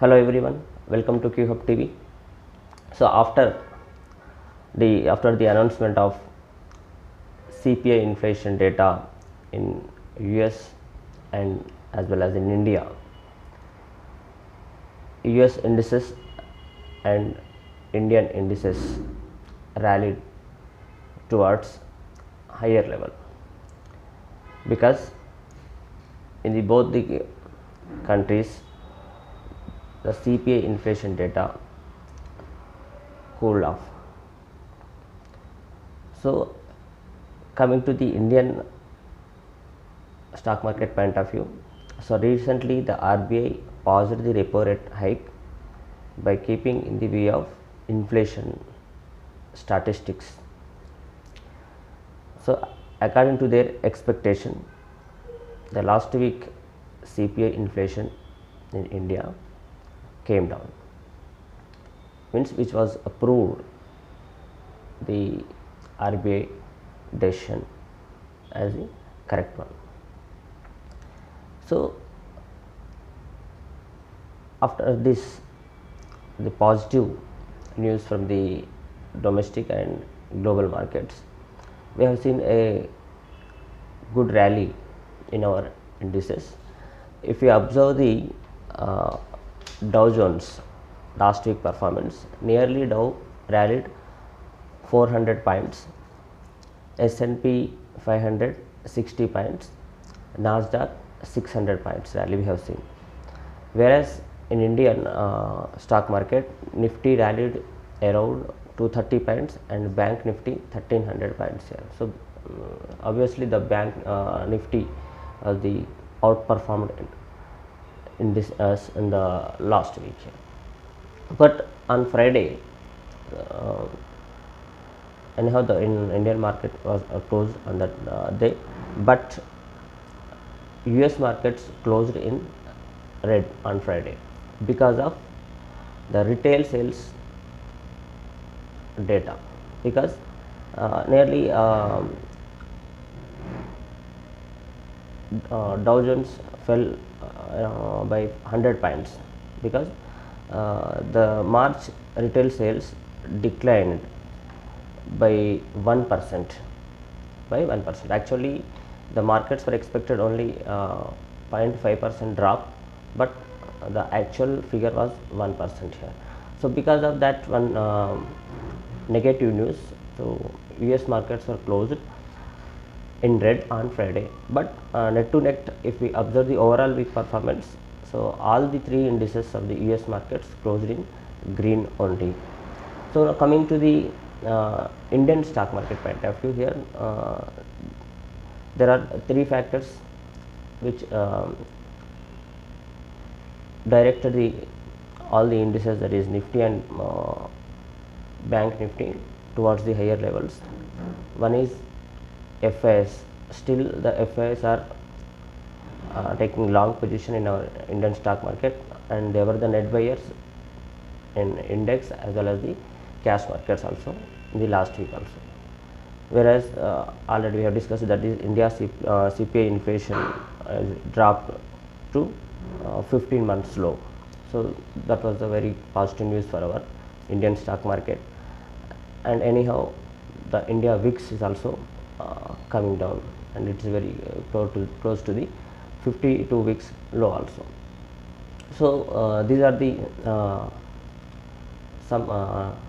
Hello everyone, welcome to QHub TV. So after the announcement of CPI inflation data in US and as well as in India, US indices and Indian indices rallied towards higher level because in both the countries the CPI inflation data cooled off. So coming to the Indian stock market point of view, so recently the RBI paused the repo rate hike by keeping in the view of inflation statistics. So according to their expectation, the last week CPI inflation in India came down, means which was approved the RBI decision as the correct one. So after this, the positive news from the domestic and global markets, we have seen a good rally in our indices. If we observe the Dow Jones last week performance, nearly Dow rallied 400 points, S&P 500 60 points, NASDAQ 600 points rally we have seen. Whereas in Indian stock market, Nifty rallied around 230 points and Bank Nifty 1300 points here. So obviously the Bank Nifty the outperformed in this as in the last week here. But on Friday, anyhow the Indian market was closed on that day, but US markets closed in red on Friday because of the retail sales data, because nearly Dow Jones fell by 100 points because the March retail sales declined by 1%. Actually, the markets were expected only 0.5% drop, but the actual figure was 1% here. So because of that one negative news, so US markets were closed in red on Friday. But net to net, if we observe the overall week performance, so all the three indices of the US markets closed in green only. So now coming to the Indian stock market point of view here, there are three factors which directed all the indices, that is Nifty and Bank Nifty, towards the higher levels. One is FIIS. Still the FIIS are taking long position in our Indian stock market, and they were the net buyers in index as well as the cash markets also in the last week also. Whereas already we have discussed that is India's CPI inflation dropped to 15 months low. So that was a very positive news for our Indian stock market. And anyhow, the India VIX is also coming down, and it is very close to the 52 weeks low also. So these are the some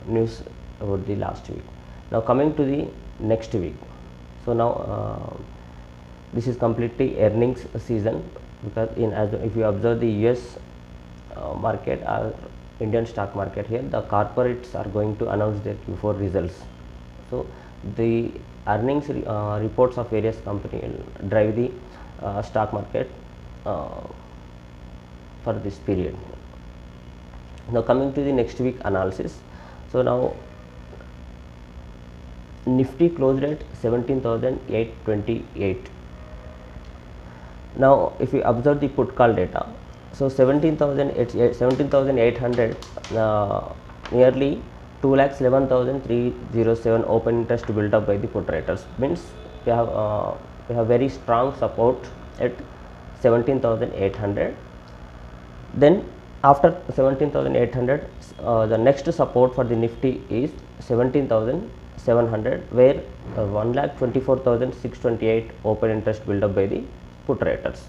news about the last week. Now coming to the next week. So now this is completely earnings season, because if you observe the US market or Indian stock market here, the corporates are going to announce their Q4 results. So the earnings reports of various companies will drive the stock market for this period. Now coming to the next week analysis. So now Nifty closed at 17,828. Now if we observe the put call data, so 17,800 nearly 2,11,307 open interest built up by the put writers, means we have very strong support at 17,800. Then After 17,800, the next support for the Nifty is 17,700, where 1,24,628 open interest built up by the put writers.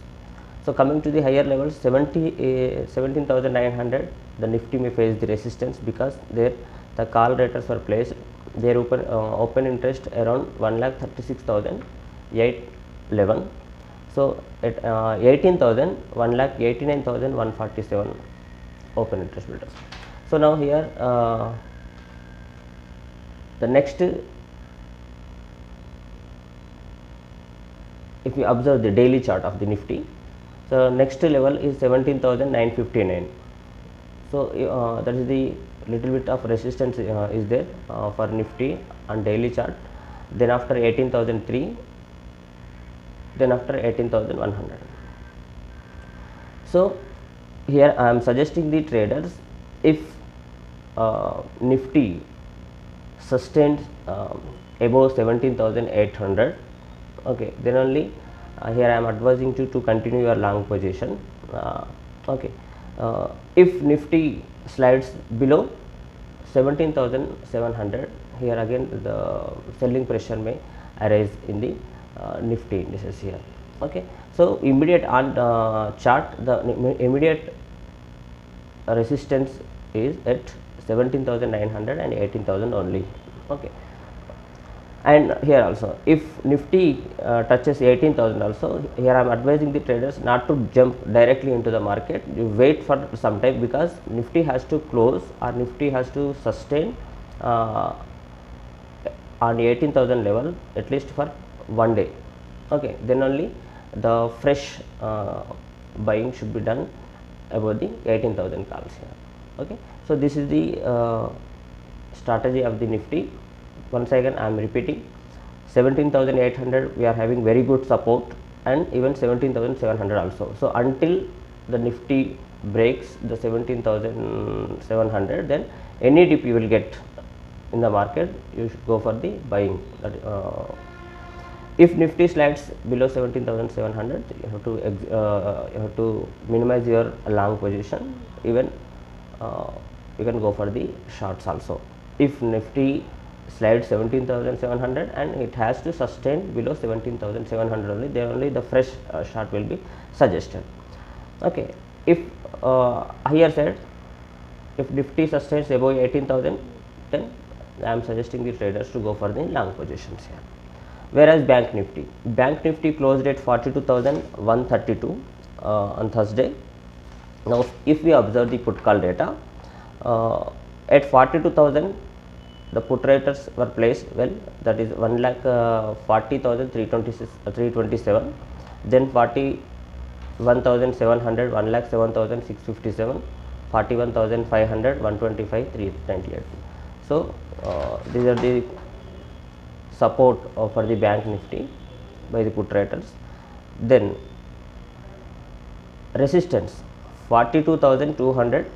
So coming to the higher levels, 17,900, the Nifty may face the resistance because there the call writers were placed their open interest around 1,36,811. So at 18,000, 1,89,147 open interest built up. So now here the next, if we observe the daily chart of the Nifty, so next level is 17,959. So that is the little bit of resistance is there for Nifty on daily chart. Then after 18,003, then after 18,100. So here I am suggesting the traders, if Nifty sustains above 17,800, okay, then only here I am advising you to continue your long position. Okay, if Nifty slides below 17,700, here again the selling pressure may arise in the Nifty indices here. Okay, so immediate on chart, the immediate resistance is at 17,900 and 18,000 only. Okay, and here also if Nifty touches 18,000 also, here I am advising the traders not to jump directly into the market. You wait for some time, because Nifty has to close or Nifty has to sustain on 18,000 level at least for one day. Okay, then only the fresh buying should be done about the 18,000 calls here. Okay, so this is the strategy of the Nifty. Once again I am repeating, 17,800 we are having very good support, and even 17,700 also. So until the Nifty breaks the 17,700, then any dip you will get in the market, you should go for the buying. If Nifty slides below 17,700, you have to minimize your long position. Even you can go for the shorts also. If Nifty slides 17,700 and it has to sustain below 17,700 only, then only the fresh short will be suggested. Okay, if here said, if Nifty sustains above 18,000, then I am suggesting the traders to go for the long positions here. Whereas Bank Nifty closed at 42,132 on Thursday. Now if we observe the put call data, at 42,000 the put writers were placed, well, that is 1,40,327, then 41,700, 1,07,657, 41,500, 125, 398. So these are the support for the Bank Nifty by the put writers. Then resistance 42,200,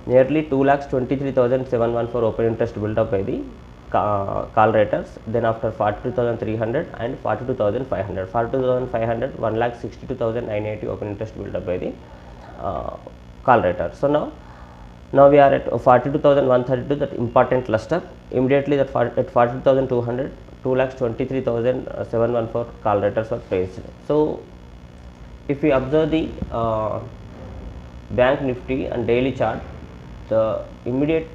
nearly 2,23,714 open interest built up by the call writers. Then after 42,300 and 42,500, 42,500, 1,62,980 open interest built up by the call writers. So now we are at 42,132, that important cluster. Immediately that at 42,200, 2,23,714 call writers were placed. So if we observe the Bank Nifty and daily chart, the immediate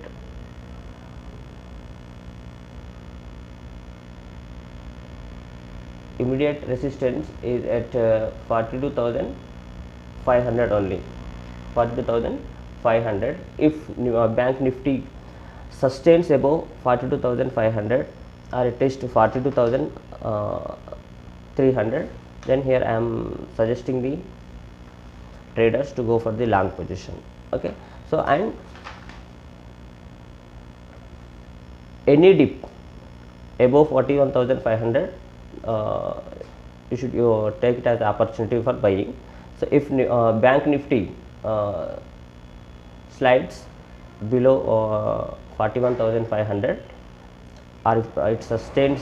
resistance is at 42,500 only, 42,500. If Bank Nifty sustains above 42,500 or at least 42,300, then here I am suggesting the traders to go for the long position. Okay, so and any dip above 41,500, you should take it as opportunity for buying. So if Bank Nifty slides below 41,500 or if it sustains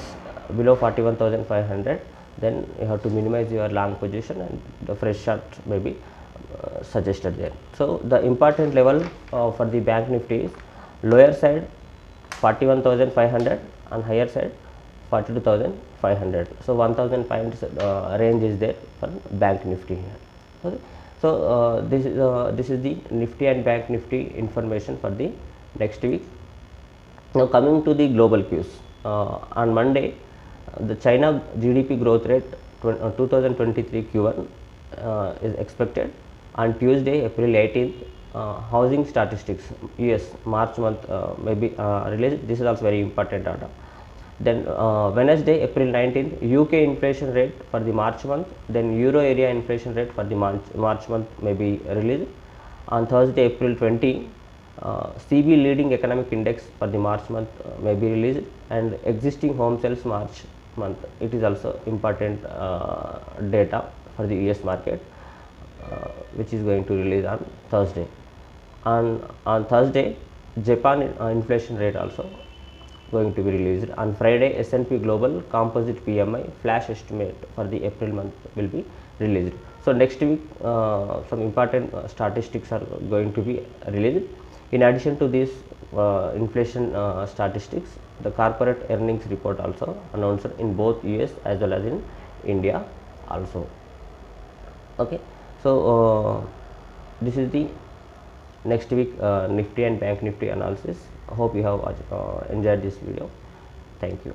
below 41,500, then you have to minimize your long position and the fresh short may be suggested there. So the important level for the bank Nifty is lower side 41,500 and higher side 42,500. So 1,500 range is there for bank Nifty here. Okay. So this is the Nifty and bank Nifty information for the next week. Now coming to the global cues, on Monday the China GDP growth rate 2023 Q1 is expected. On Tuesday, April 18th, housing statistics US March month maybe released. This is also very important data. Then Wednesday, April 19th, UK inflation rate for the March month. Then Euro area inflation rate for the March month may be released. On Thursday, April 20, CB leading economic index for the March month may be released, and existing home sales March month. It is also important data for the US market, which is going to release on Thursday. On Thursday, Japan inflation rate also going to be released. On Friday, S&P Global Composite PMI flash estimate for the April month will be released. So next week some important statistics are going to be released. In addition to this inflation statistics, the corporate earnings report also announced in both US as well as in India also. Okay, so this is the next week Nifty and bank Nifty analysis. I hope you have enjoyed this video. Thank you.